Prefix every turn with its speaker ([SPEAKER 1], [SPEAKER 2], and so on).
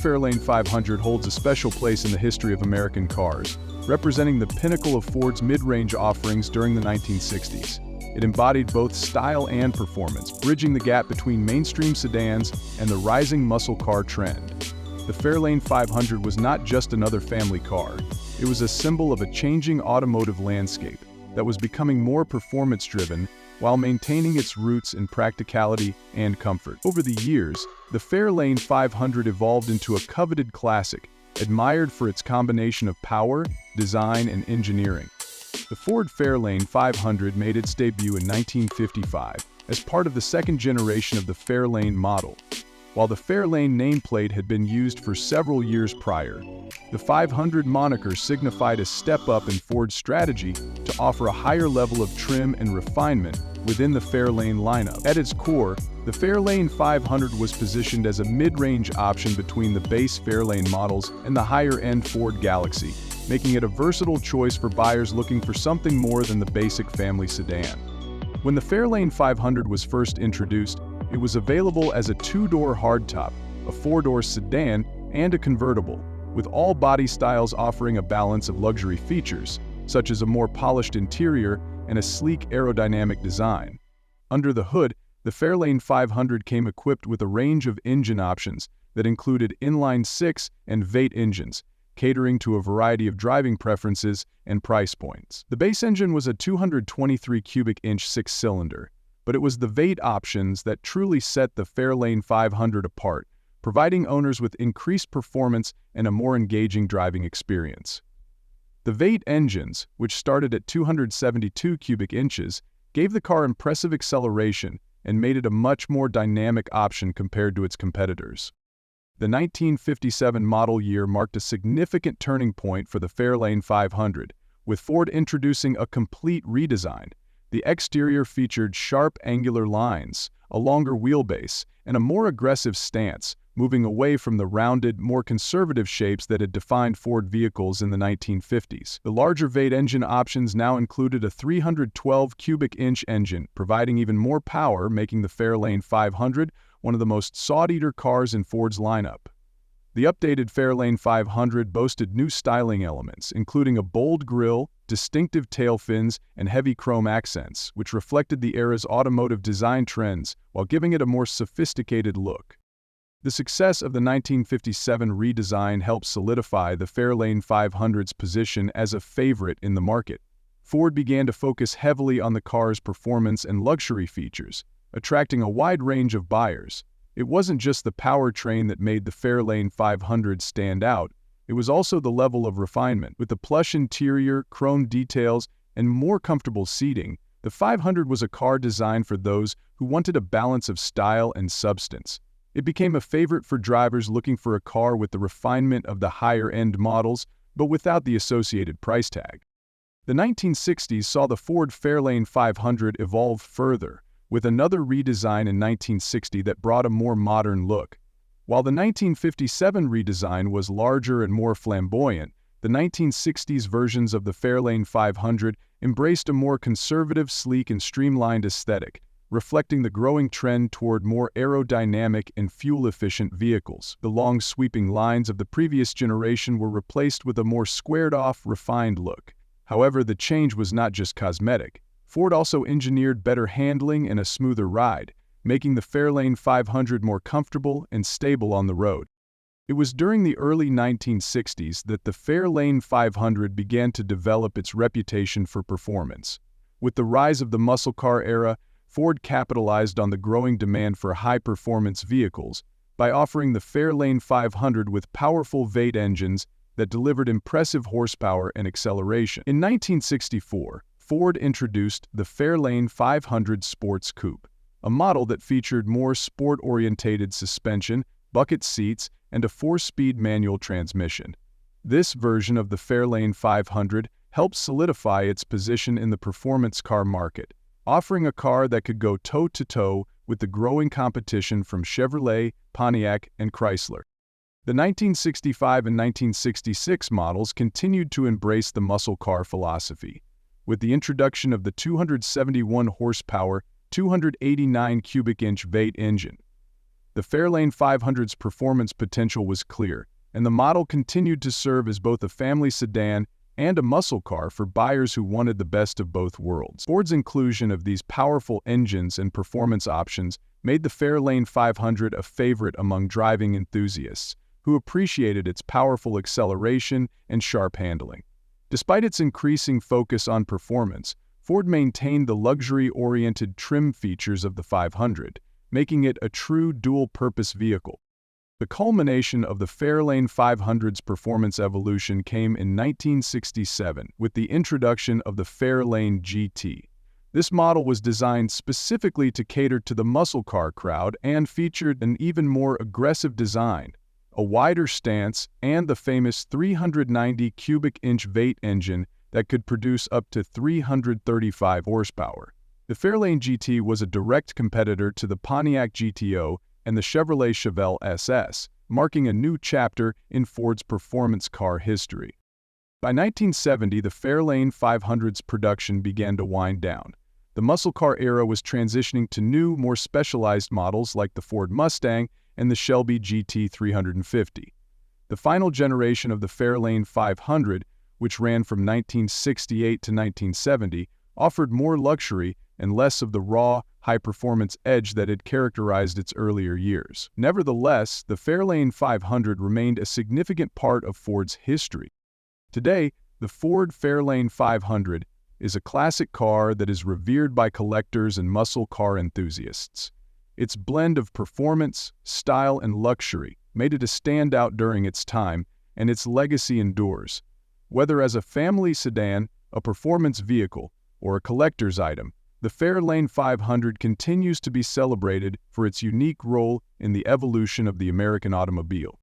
[SPEAKER 1] Fairlane 500 holds a special place in the history of American cars, representing the pinnacle of Ford's mid-range offerings during the 1960s. It embodied both style and performance, bridging the gap between mainstream sedans and the rising muscle car trend. The Fairlane 500 was not just another family car. It was a symbol of a changing automotive landscape that was becoming more performance-driven while maintaining its roots in practicality and comfort. Over the years, the Fairlane 500 evolved into a coveted classic, admired for its combination of power, design, and engineering. The Ford Fairlane 500 made its debut in 1955 as part of the second generation of the Fairlane model. While the Fairlane nameplate had been used for several years prior, the 500 moniker signified a step up in Ford's strategy to offer a higher level of trim and refinement within the Fairlane lineup. At its core, the Fairlane 500 was positioned as a mid-range option between the base Fairlane models and the higher-end Ford Galaxy, making it a versatile choice for buyers looking for something more than the basic family sedan. When the Fairlane 500 was first introduced, it was available as a two-door hardtop, a four-door sedan, and a convertible, with all body styles offering a balance of luxury features, such as a more polished interior and a sleek aerodynamic design. Under the hood, the Fairlane 500 came equipped with a range of engine options that included inline-six and V8 engines, catering to a variety of driving preferences and price points. The base engine was a 223 cubic inch six-cylinder, but it was the V8 options that truly set the Fairlane 500 apart, providing owners with increased performance and a more engaging driving experience. The V8 engines, which started at 272 cubic inches, gave the car impressive acceleration and made it a much more dynamic option compared to its competitors. The 1957 model year marked a significant turning point for the Fairlane 500, with Ford introducing a complete redesign. The exterior featured sharp angular lines, a longer wheelbase, and a more aggressive stance, moving away from the rounded, more conservative shapes that had defined Ford vehicles in the 1950s. The larger V8 engine options now included a 312 cubic inch engine, providing even more power, making the Fairlane 500 one of the most sought-after cars in Ford's lineup. The updated Fairlane 500 boasted new styling elements, including a bold grille, distinctive tail fins, and heavy chrome accents, which reflected the era's automotive design trends while giving it a more sophisticated look. The success of the 1957 redesign helped solidify the Fairlane 500's position as a favorite in the market. Ford began to focus heavily on the car's performance and luxury features, attracting a wide range of buyers. It wasn't just the powertrain that made the Fairlane 500 stand out, it was also the level of refinement. With the plush interior, chrome details, and more comfortable seating, the 500 was a car designed for those who wanted a balance of style and substance. It became a favorite for drivers looking for a car with the refinement of the higher-end models, but without the associated price tag. The 1960s saw the Ford Fairlane 500 evolve further, with another redesign in 1960 that brought a more modern look. While the 1957 redesign was larger and more flamboyant, the 1960s versions of the Fairlane 500 embraced a more conservative, sleek, and streamlined aesthetic, reflecting the growing trend toward more aerodynamic and fuel-efficient vehicles. The long, sweeping lines of the previous generation were replaced with a more squared-off, refined look. However, the change was not just cosmetic. Ford also engineered better handling and a smoother ride, making the Fairlane 500 more comfortable and stable on the road. It was during the early 1960s that the Fairlane 500 began to develop its reputation for performance. With the rise of the muscle car era, Ford capitalized on the growing demand for high-performance vehicles by offering the Fairlane 500 with powerful V8 engines that delivered impressive horsepower and acceleration. In 1964, Ford introduced the Fairlane 500 Sports Coupe, a model that featured more sport-oriented suspension, bucket seats, and a 4-speed manual transmission. This version of the Fairlane 500 helped solidify its position in the performance car market, offering a car that could go toe-to-toe with the growing competition from Chevrolet, Pontiac, and Chrysler. The 1965 and 1966 models continued to embrace the muscle car philosophy, with the introduction of the 271 horsepower, 289 cubic inch V8 engine. The Fairlane 500's performance potential was clear, and the model continued to serve as both a family sedan and a muscle car for buyers who wanted the best of both worlds. Ford's inclusion of these powerful engines and performance options made the Fairlane 500 a favorite among driving enthusiasts, who appreciated its powerful acceleration and sharp handling. Despite its increasing focus on performance, Ford maintained the luxury-oriented trim features of the 500, making it a true dual-purpose vehicle. The culmination of the Fairlane 500's performance evolution came in 1967 with the introduction of the Fairlane GT. This model was designed specifically to cater to the muscle car crowd and featured an even more aggressive design, a wider stance, and the famous 390 cubic inch V8 engine that could produce up to 335 horsepower. The Fairlane GT was a direct competitor to the Pontiac GTO and the Chevrolet Chevelle SS, marking a new chapter in Ford's performance car history. By 1970, the Fairlane 500's production began to wind down. The muscle car era was transitioning to new, more specialized models like the Ford Mustang and the Shelby GT 350. The final generation of the Fairlane 500, which ran from 1968 to 1970, offered more luxury and less of the raw, high-performance edge that had characterized its earlier years. Nevertheless, the Fairlane 500 remained a significant part of Ford's history. Today, the Ford Fairlane 500 is a classic car that is revered by collectors and muscle car enthusiasts. Its blend of performance, style, and luxury made it a standout during its time, and its legacy endures. Whether as a family sedan, a performance vehicle, or a collector's item, the Fairlane 500 continues to be celebrated for its unique role in the evolution of the American automobile.